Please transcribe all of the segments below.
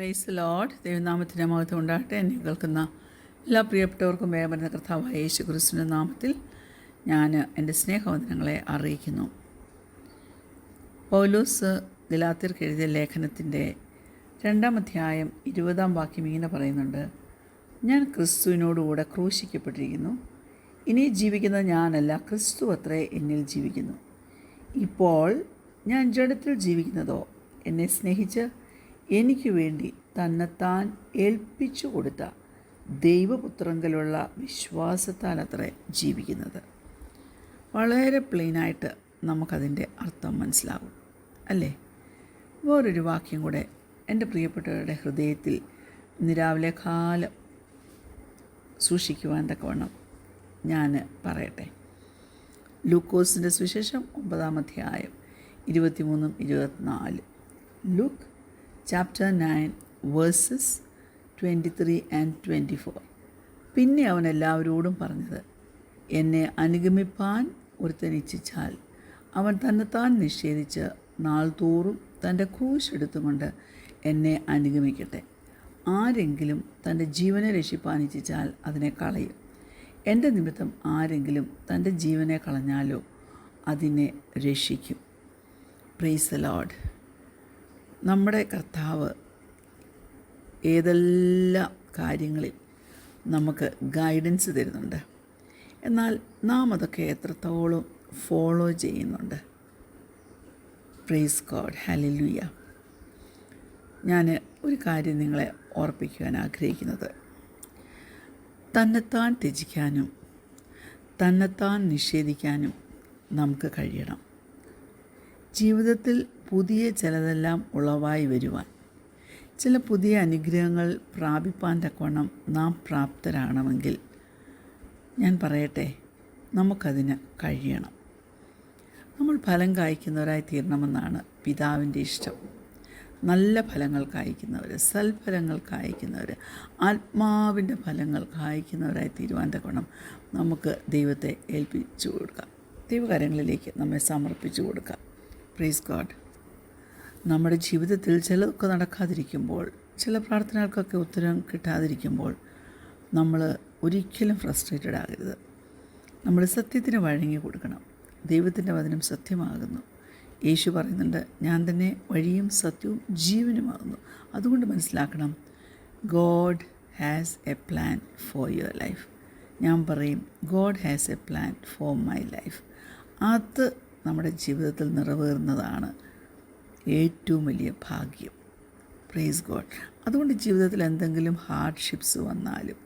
Praise Lord. ദൈവനാമത്തിൻ്റെ മഹത്വം ഉണ്ടാകട്ടെ. എന്നെ കേൾക്കുന്ന എല്ലാ പ്രിയപ്പെട്ടവർക്കും വേഗം കർത്താവായ യേശു ക്രിസ്തുവിൻ്റെ നാമത്തിൽ ഞാൻ എൻ്റെ സ്നേഹവന്ദനങ്ങളെ അറിയിക്കുന്നു. പൗലോസ് ഗലാത്യർക്ക് എഴുതിയ ലേഖനത്തിൻ്റെ 2-ാം അധ്യായം 20-ാം വാക്യം ഇങ്ങനെ പറയുന്നുണ്ട്: ഞാൻ ക്രിസ്തുവിനോടുകൂടെ ക്രൂശിക്കപ്പെട്ടിരിക്കുന്നു. ഇനി ജീവിക്കുന്നത് ഞാനല്ല, ക്രിസ്തു അത്രേ എന്നിൽ ജീവിക്കുന്നു. ഇപ്പോൾ ഞാൻ ജഡത്തിൽ ജീവിക്കുന്നതോ എന്നെ സ്നേഹിച്ച് എനിക്ക് വേണ്ടി തന്നെത്താൻ ഏൽപ്പിച്ചു കൊടുത്ത ദൈവപുത്രങ്കലുള്ള വിശ്വാസത്താൽ അത്രേ ജീവിക്കുന്നത്. വളരെ പ്ലെയിനായിട്ട് നമുക്കതിൻ്റെ അർത്ഥം മനസ്സിലാകും, അല്ലേ? വേറൊരു വാക്യം കൂടെ എൻ്റെ പ്രിയപ്പെട്ടവരുടെ ഹൃദയത്തിൽ ഇന്ന് രാവിലെ കാലം സൂക്ഷിക്കുവാൻ തക്കവണ്ണം ഞാൻ പറയട്ടെ. ലൂക്കോസിൻ്റെ സുവിശേഷം 9-ാം അധ്യായം 23-24. Look chapter 9 versus 23 and 24. പിന്നെ അവൻ എല്ലാവരോടും പറഞ്ഞത്: എന്നെ അനുഗമിപ്പാൻ ഒരുത്തൻ ഇച്ഛിച്ചാൽ അവൻ തന്നെത്താൻ നിഷേധിച്ച് നാൾതോറും തൻ്റെ ക്രൂശ് എടുത്തുകൊണ്ട് എന്നെ അനുഗമിക്കട്ടെ. ആരെങ്കിലും തൻ്റെ ജീവനെ രക്ഷിപ്പാൻ ഇച്ഛിച്ചാൽ അതിനെ കളയും. എൻ്റെ നിമിത്തം ആരെങ്കിലും തൻ്റെ ജീവനെ കളഞ്ഞാലോ അതിനെ രക്ഷിക്കും. Praise the Lord. നമ്മുടെ കർത്താവ് ഏതെല്ലാം കാര്യങ്ങളിൽ നമുക്ക് ഗൈഡൻസ് തരുന്നുണ്ട്. എന്നാൽ നാം അതൊക്കെ എത്രത്തോളം ഫോളോ ചെയ്യുന്നുണ്ട്? Price God, hallelujah. ഞാൻ ഒരു കാര്യം നിങ്ങളെ ഓർപ്പിക്കുവാൻ ആഗ്രഹിക്കുന്നത്: തന്നെത്താൻ ത്യജിക്കാനും തന്നെത്താൻ നിഷേധിക്കാനും നമുക്ക് കഴിയണം. ജീവിതത്തിൽ പുതിയ ചിലതെല്ലാം ഉളവായി വരുവാൻ, ചില പുതിയ അനുഗ്രഹങ്ങൾ പ്രാപിപ്പാൻ തക്കവണ്ണം നാം പ്രാപ്തരാകണമെങ്കിൽ ഞാൻ പറയട്ടെ, നമുക്കതിന് കഴിയണം. നമ്മൾ ഫലം കായ്ക്കുന്നവരായി തീരണമെന്നാണ് പിതാവിൻ്റെ ഇഷ്ടം. നല്ല ഫലങ്ങൾ കായ്ക്കുന്നവർ, സൽഫലങ്ങൾ കായ്ക്കുന്നവർ, ആത്മാവിൻ്റെ ഫലങ്ങൾ കായ്ക്കുന്നവരായി തീരുവാൻ തക്കവണ്ണം നമുക്ക് ദൈവത്തെ ഏൽപ്പിച്ചു കൊടുക്കാം. ദൈവകാര്യങ്ങളിലേക്ക് നമ്മെ സമർപ്പിച്ചു കൊടുക്കാം. Price God. നമ്മുടെ ജീവിതത്തിൽ ചിലതൊക്കെ നടക്കാതിരിക്കുമ്പോൾ, ചില പ്രാർത്ഥനകൾക്കൊക്കെ ഉത്തരം കിട്ടാതിരിക്കുമ്പോൾ നമ്മൾ ഒരിക്കലും ഫ്രസ്ട്രേറ്റഡ് ആകരുത്. നമ്മൾ സത്യത്തിന് വഴങ്ങി കൊടുക്കണം. ദൈവത്തിൻ്റെ വചനം സത്യമാകുന്നു. യേശു പറയുന്നുണ്ട്: ഞാൻ തന്നെ വഴിയും സത്യവും ജീവനുമാകുന്നു. അതുകൊണ്ട് മനസ്സിലാക്കണം, God has a plan for your life. ഞാൻ പറയും, God has a plan for my life. അത് നമ്മുടെ ജീവിതത്തിൽ നിറവേറുന്നതാണ് ഏറ്റവും വലിയ ഭാഗ്യം. Praise God. അതുകൊണ്ട് ജീവിതത്തിൽ എന്തെങ്കിലും ഹാർഡ്ഷിപ്സ് വന്നാലും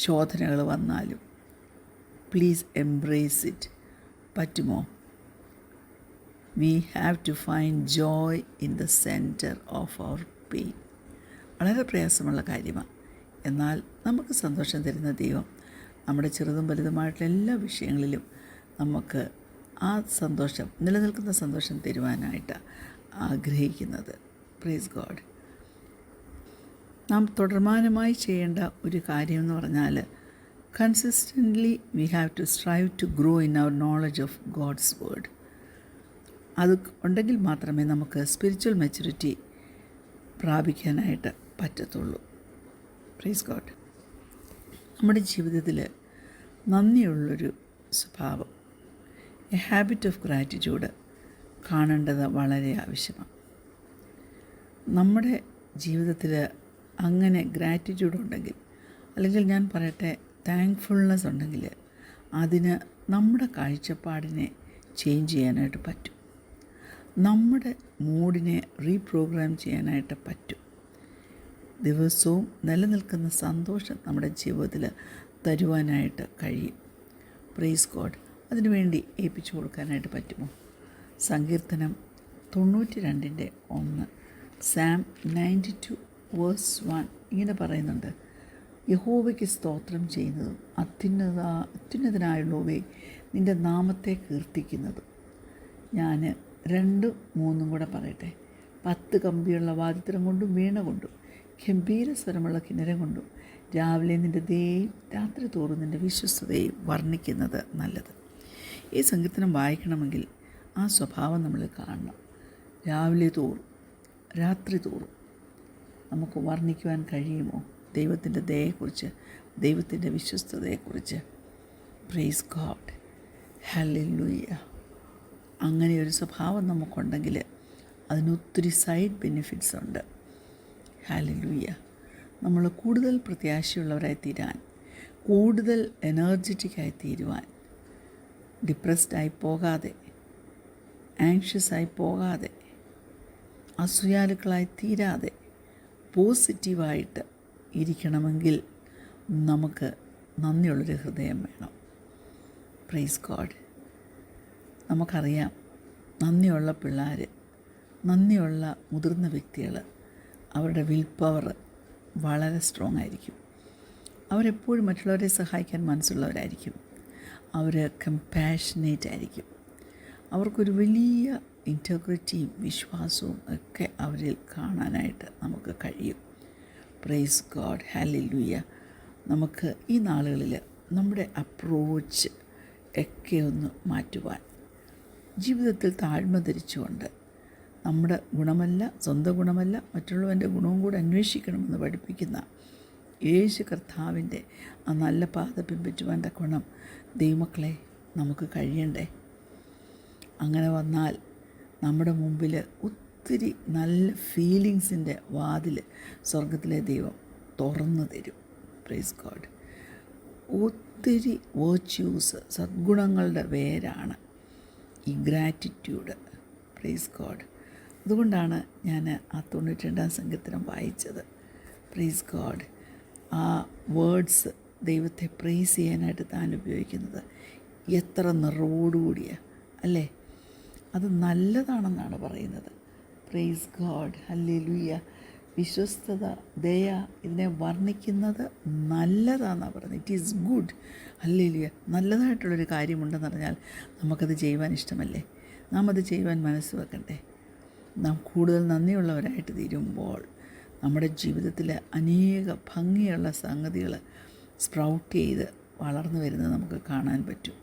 ശോധനകൾ വന്നാലും പ്ലീസ് എംബ്രേസ് ഇറ്റ്. പറ്റുമോ? We have to find joy in the centre of our pain. വളരെ പ്രയാസമുള്ള കാര്യമാണ്. എന്നാൽ നമുക്ക് സന്തോഷം തരുന്ന ദൈവം നമ്മുടെ ചെറുതും വലുതുമായിട്ടുള്ള എല്ലാ വിഷയങ്ങളിലും നമുക്ക് ആ സന്തോഷം, നിലനിൽക്കുന്ന സന്തോഷം തരുവാനായിട്ട് ആഗ്രഹിക്കുന്നത്. Praise God. നാം തുടർമാനമായി ചെയ്യേണ്ട ഒരു കാര്യം എന്ന് പറഞ്ഞാൽ, consistently we have to strive to grow in our knowledge of God's word. അത് ഉണ്ടെങ്കിൽ മാത്രമേ നമുക്ക് സ്പിരിച്വൽ മെച്യൂരിറ്റി പ്രാപിക്കാനായിട്ട് പറ്റത്തുള്ളൂ. Praise God. നമ്മുടെ ജീവിതത്തിൽ നന്ദിയുള്ളൊരു സ്വഭാവം, എ ഹാബിറ്റ് ഓഫ് ഗ്രാറ്റിറ്റ്യൂഡ് കാണേണ്ടത് വളരെ ആവശ്യമാണ്. നമ്മുടെ ജീവിതത്തിൽ അങ്ങനെ ഗ്രാറ്റിറ്റ്യൂഡ് ഉണ്ടെങ്കിൽ, അല്ലെങ്കിൽ ഞാൻ പറയട്ടെ താങ്ക്ഫുൾനെസ് ഉണ്ടെങ്കിൽ, അതിന് നമ്മുടെ കാഴ്ചപ്പാടിനെ ചേഞ്ച് ചെയ്യാനായിട്ട് പറ്റും. നമ്മുടെ മൂഡിനെ റീപ്രോഗ്രാം ചെയ്യാനായിട്ട് പറ്റും. ദിവസവും നിലനിൽക്കുന്ന സന്തോഷം നമ്മുടെ ജീവിതത്തിൽ തരുവാനായിട്ട് കഴിയും. Praise God. അതിനുവേണ്ടി ഏൽപ്പിച്ചു കൊടുക്കാനായിട്ട് പറ്റുമോ? സങ്കീർത്തനം 92:1, സാം 92 വേഴ്സ് 1 ഇങ്ങനെ പറയുന്നുണ്ട്: യഹോവയ്ക്ക് സ്തോത്രം ചെയ്യുന്നതും അത്യുന്നതനായുള്ളവേ നിൻ്റെ നാമത്തെ കീർത്തിക്കുന്നതും. ഞാൻ 2-3 കൂടെ പറയട്ടെ. 10 കമ്പിയുള്ള വാദ്യത്രം കൊണ്ടും വീണ കൊണ്ടും ഗംഭീര സ്വരമുള്ള കിന്നരം കൊണ്ടും രാവിലെ നിൻ്റെ ദയയും രാത്രി തോറും നിൻ്റെ വിശ്വസ്തതയും വർണ്ണിക്കുന്നത് നല്ലത്. ഈ സങ്കീർത്തനം വായിക്കണമെങ്കിൽ ആ സ്വഭാവം നമ്മൾ കാണണം. രാവിലെ തോറും രാത്രി തോറും നമുക്ക് വർണ്ണിക്കുവാൻ കഴിയുമോ? ദൈവത്തിൻ്റെ ദയയെക്കുറിച്ച്, ദൈവത്തിൻ്റെ വിശ്വസ്തതയെക്കുറിച്ച്. Price God, hallelujah. അങ്ങനെ ഒരു സ്വഭാവം നമുക്കുണ്ടെങ്കിൽ അതിനൊത്തിരി സൈഡ് ബെനിഫിറ്റ്സ് ഉണ്ട്. ഹല്ലേലൂയ. നമ്മൾ കൂടുതൽ പ്രത്യാശയുള്ളവരായി തീരാൻ, കൂടുതൽ എനർജറ്റിക്കായി തീരുവാൻ, ഡിപ്രസ്ഡായി പോകാതെ, ആങ്ഷ്യസായി പോകാതെ, അസൂയാലുക്കളായി തീരാതെ പോസിറ്റീവായിട്ട് ഇരിക്കണമെങ്കിൽ നമുക്ക് നന്ദിയുള്ളൊരു ഹൃദയം വേണം. Praise God. നമുക്കറിയാം, നന്ദിയുള്ള പിള്ളേർ, നന്ദിയുള്ള മുതിർന്ന വ്യക്തികൾ, അവരുടെ വിൽ പവർ വളരെ സ്ട്രോങ് ആയിരിക്കും. അവരെപ്പോഴും മറ്റുള്ളവരെ സഹായിക്കാൻ മനസ്സുള്ളവരായിരിക്കും. അവർ കമ്പാഷനേറ്റ് ആയിരിക്കും. അവർക്കൊരു വലിയ ഇൻറ്റഗ്രിറ്റിയും വിശ്വാസവും ഒക്കെ അവരിൽ കാണാനായിട്ട് നമുക്ക് കഴിയും. Price God, hallelujah. നമുക്ക് ഈ നാളുകളിൽ നമ്മുടെ അപ്രോച്ച് ഒക്കെ ഒന്ന് മാറ്റുവാൻ, ജീവിതത്തിൽ താഴ്മ ധരിച്ചുകൊണ്ട് നമ്മുടെ ഗുണമല്ല, സ്വന്തം ഗുണമല്ല, മറ്റുള്ളവൻ്റെ ഗുണവും കൂടെ അന്വേഷിക്കണമെന്ന് പഠിപ്പിക്കുന്ന യേശു കർത്താവിൻ്റെ ആ നല്ല പാത പിൻപറ്റുവാൻ തക്കവണ്ണം ദൈവമക്കളെ നമുക്ക് കഴിയണ്ടേ? അങ്ങനെ വന്നാൽ നമ്മുടെ മുമ്പിൽ ഒത്തിരി നല്ല ഫീലിങ്സിൻ്റെ വാതിൽ സ്വർഗത്തിലെ ദൈവം തുറന്നു തരും. Praise God. ഒത്തിരി വേർച്യൂസ്, സദ്ഗുണങ്ങളുടെ വേരാണ് ഈ ഗ്രാറ്റിറ്റ്യൂഡ്. Praise God. അതുകൊണ്ടാണ് ഞാൻ ആ 92-ാം സങ്കീർത്തനം വായിച്ചത്. Praise God. ആ വേർഡ്സ് ദൈവത്തെ പ്രൈസ് ചെയ്യാനായിട്ട് താൻ ഉപയോഗിക്കുന്നത് എത്ര നിറവോടുകൂടിയാണ് അല്ലേ? അത് നല്ലതാണെന്നാണ് പറയുന്നത്. Price God, hallelujah. വിശ്വസ്തത, ദയ, ഇതിനെ വർണ്ണിക്കുന്നത് നല്ലതാണെന്നാണ് പറയുന്നത്. It is good. ഹല്ലേലൂയ. നല്ലതായിട്ടുള്ളൊരു കാര്യമുണ്ടെന്ന് പറഞ്ഞാൽ നമുക്കത് ചെയ്യുവാൻ ഇഷ്ടമല്ലേ? നാം അത് ചെയ്യുവാൻ മനസ്സ് വെക്കണ്ടേ? നാം കൂടുതൽ നന്ദിയുള്ളവരായിട്ട് തീരുമ്പോൾ നമ്മുടെ ജീവിതത്തിൽ അനേക ഭംഗിയുള്ള സംഗതികൾ സ്പ്രൗട്ട് ചെയ്ത് വളർന്നു വരുന്നത് നമുക്ക് കാണാൻ പറ്റും.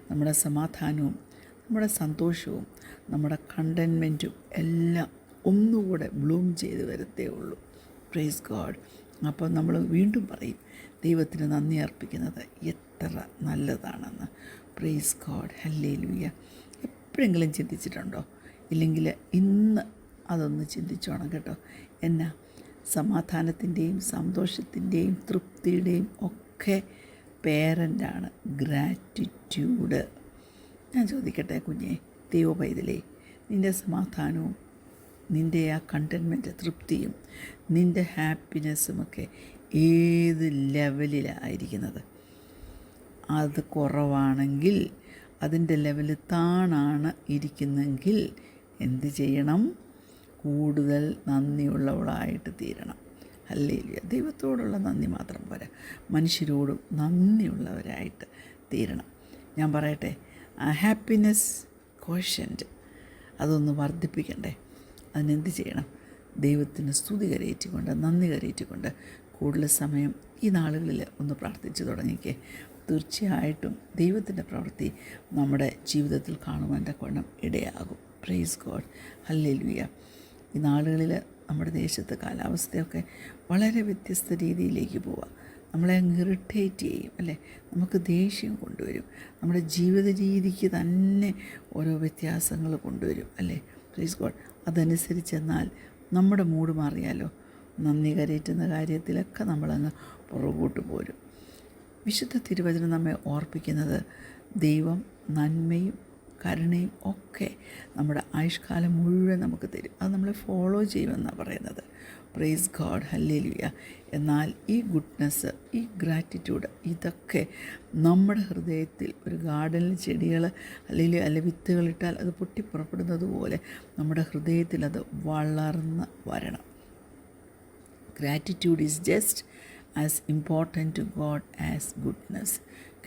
നമ്മുടെ സമാധാനവും നമ്മുടെ സന്തോഷവും നമ്മുടെ കണ്ടൻമെൻറ്റും എല്ലാം ഒന്നുകൂടെ ബ്ലൂം ചെയ്ത് വരത്തേ ഉള്ളൂ. Praise God. അപ്പോൾ നമ്മൾ വീണ്ടും പറയും, ദൈവത്തിന് നന്ദി അർപ്പിക്കുന്നത് എത്ര നല്ലതാണെന്ന്. Price God, hallelujah. എപ്പോഴെങ്കിലും ചിന്തിച്ചിട്ടുണ്ടോ? ഇല്ലെങ്കിൽ ഇന്ന് അതൊന്ന് ചിന്തിച്ചോണം കേട്ടോ. എന്നാ സമാധാനത്തിൻ്റെയും സന്തോഷത്തിൻ്റെയും തൃപ്തിയുടെയും ഒക്കെ പേരൻ്റാണ് ഗ്രാറ്റിറ്റ്യൂഡ്. ഞാൻ ചോദിക്കട്ടെ കുഞ്ഞേ, ദൈവപൈതലേ, നിൻ്റെ സമാധാനവും നിൻ്റെ ആ കണ്ടൻമെൻറ്റ്, തൃപ്തിയും നിൻ്റെ ഹാപ്പിനെസ്സുമൊക്കെ ഏത് ലെവലിലായിരിക്കുന്നത്? അത് കുറവാണെങ്കിൽ, അതിൻ്റെ ലെവൽ താണാണ് ഇരിക്കുന്നെങ്കിൽ എന്ത് ചെയ്യണം? കൂടുതൽ നന്ദിയുള്ളവളായിട്ട് തീരണം. ഹല്ലേലൂയ. ദൈവത്തോടുള്ള നന്ദി മാത്രം പോരാ, മനുഷ്യരോടും നന്ദിയുള്ളവരായിട്ട് തീരണം. ഞാൻ പറയട്ടെ, ആ ഹാപ്പിനെസ് ക്വോഷ്യൻ്റ് അതൊന്ന് വർദ്ധിപ്പിക്കണ്ടേ? അതിനെന്ത് ചെയ്യണം? ദൈവത്തിന് സ്തുതി കരയേറ്റിക്കൊണ്ട്, നന്ദി കരയേറ്റിക്കൊണ്ട് കൂടുതൽ സമയം ഈ നാളുകളിൽ ഒന്ന് പ്രാർത്ഥിച്ചു തുടങ്ങിക്കേ. തീർച്ചയായിട്ടും ദൈവത്തിൻ്റെ പ്രവൃത്തി നമ്മുടെ ജീവിതത്തിൽ കാണുവാൻ തക്കവണ്ണം ഇടയാകും. Price God, hallelujah. ഈ നാളുകളിൽ നമ്മുടെ ദേശത്ത് കാലാവസ്ഥയൊക്കെ വളരെ വ്യത്യസ്ത രീതിയിലേക്ക് പോവാം. നമ്മളെ അങ്ങ് ഇറിറ്റേറ്റ് ചെയ്യും അല്ലേ? നമുക്ക് ദേഷ്യം കൊണ്ടുവരും. നമ്മുടെ ജീവിത രീതിക്ക് തന്നെ ഓരോ വ്യത്യാസങ്ങൾ കൊണ്ടുവരും അല്ലേ? Praise God. അതനുസരിച്ചെന്നാൽ നമ്മുടെ മൂഡ് മാറിയാലോ, നന്ദി കരയേറ്റുന്ന കാര്യത്തിലൊക്കെ നമ്മളങ്ങ് പുറകോട്ട് പോരും. വിശുദ്ധ തിരുവചനം നമ്മെ ഓർപ്പിക്കുന്നത് ദൈവം നന്മയും കരുണയും ഒക്കെ നമ്മുടെ ആയുഷ്കാലം മുഴുവൻ നമുക്ക് തരും. അത് നമ്മളെ ഫോളോ ചെയ്യുമെന്നാണ് പറയുന്നത്. Price God, hallelujah. എന്നാൽ ഈ ഗുഡ്നെസ്, ഈ ഗ്രാറ്റിറ്റ്യൂഡ്, ഇതൊക്കെ നമ്മുടെ ഹൃദയത്തിൽ ഒരു ഗാർഡനിൽ ചെടികൾ അല്ലെങ്കിൽ വിത്തുകളിട്ടാൽ അത് പൊട്ടിപ്പുറപ്പെടുന്നത് പോലെ നമ്മുടെ ഹൃദയത്തിൽ അത് വളർന്ന് വരണം. Gratitude is just as important to God as goodness.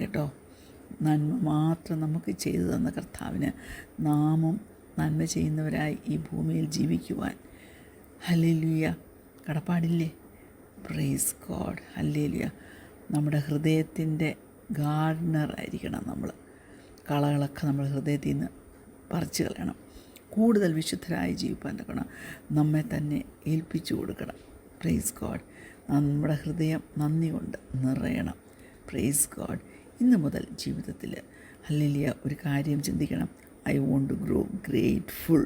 കേട്ടോ, നന്മ മാത്രം നമുക്ക് ചെയ്തു തന്ന കർത്താവിന് നാമും നന്മ ചെയ്യുന്നവരായി ഈ ഭൂമിയിൽ ജീവിക്കുവാൻ ഹല്ലേലൂയ കടപ്പാടില്ലേ? Praise God, hallelujah. നമ്മുടെ ഹൃദയത്തിൻ്റെ ഗാർഡനറായിരിക്കണം നമ്മൾ. കളകളൊക്കെ നമ്മൾ ഹൃദയത്തിൽ നിന്ന് പറിച്ചു കളയണം. കൂടുതൽ വിശുദ്ധരായി ജീവിക്കാൻ തക്കണം. നമ്മെ തന്നെ ഏൽപ്പിച്ചു കൊടുക്കണം. Price God. നമ്മുടെ ഹൃദയം നന്ദി കൊണ്ട് നിറയണം. Praise God. ഇന്ന് മുതൽ ജീവിതത്തിൽ ഹല്ലേലൂയ ഒരു കാര്യം ചിന്തിക്കണം. I want to grow grateful.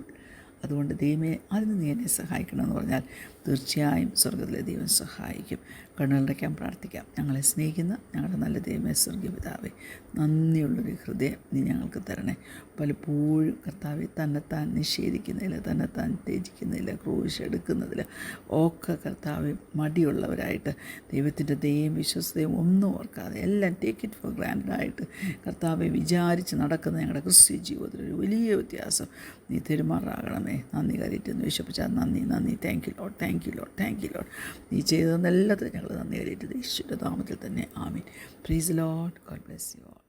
അതുകൊണ്ട് ദൈവമേ അതിന് നീ എന്നെ സഹായിക്കണമെന്ന് പറഞ്ഞാൽ തീർച്ചയായും സ്വർഗ്ഗത്തിലെ ദൈവം സഹായിക്കും. കണ്ണുകളടയ്ക്കാൻ പ്രാർത്ഥിക്കാം. ഞങ്ങളെ സ്നേഹിക്കുന്ന ഞങ്ങളുടെ നല്ല ദൈവമേ, സ്വർഗീയ പിതാവേ, നന്ദിയുള്ളൊരു ഹൃദയം നീ ഞങ്ങൾക്ക് തരണേ. പലപ്പോഴും കർത്താവെ തന്നെത്താൻ നിഷേധിക്കുന്നതിൽ, തന്നെത്താൻ ത്യജിക്കുന്നതിൽ, ക്രൂശ് എടുക്കുന്നതിൽ ഒക്കെ കർത്താവെ മടിയുള്ളവരായിട്ട് ദൈവത്തിൻ്റെ ദയയും വിശ്വസ്തയും ഒന്നും ഓർക്കാതെ എല്ലാം ടേക്ക് ഇറ്റ് ഫോർ ഗ്രാൻഡായിട്ട് കർത്താവെ വിചാരിച്ച് നടക്കുന്ന ഞങ്ങളുടെ ക്രിസ്ത്യ ജീവിതത്തിലൊരു വലിയ വ്യത്യാസം നീ തെരുമാറാകണമേ. നന്ദി കരയിട്ടുന്നു വിശ്വസിച്ചാൽ നന്ദി നന്ദി. Thank you Lord, thank you Lord, thank you Lord. നീ ചെയ്തതെന്നെല്ലാത്തിനും ഞങ്ങൾ നന്ദി കരയിട്ട് യേശുവിൻ്റെ നാമത്തിൽ തന്നെ ആമീൻ. Praise Lord. God bless you all.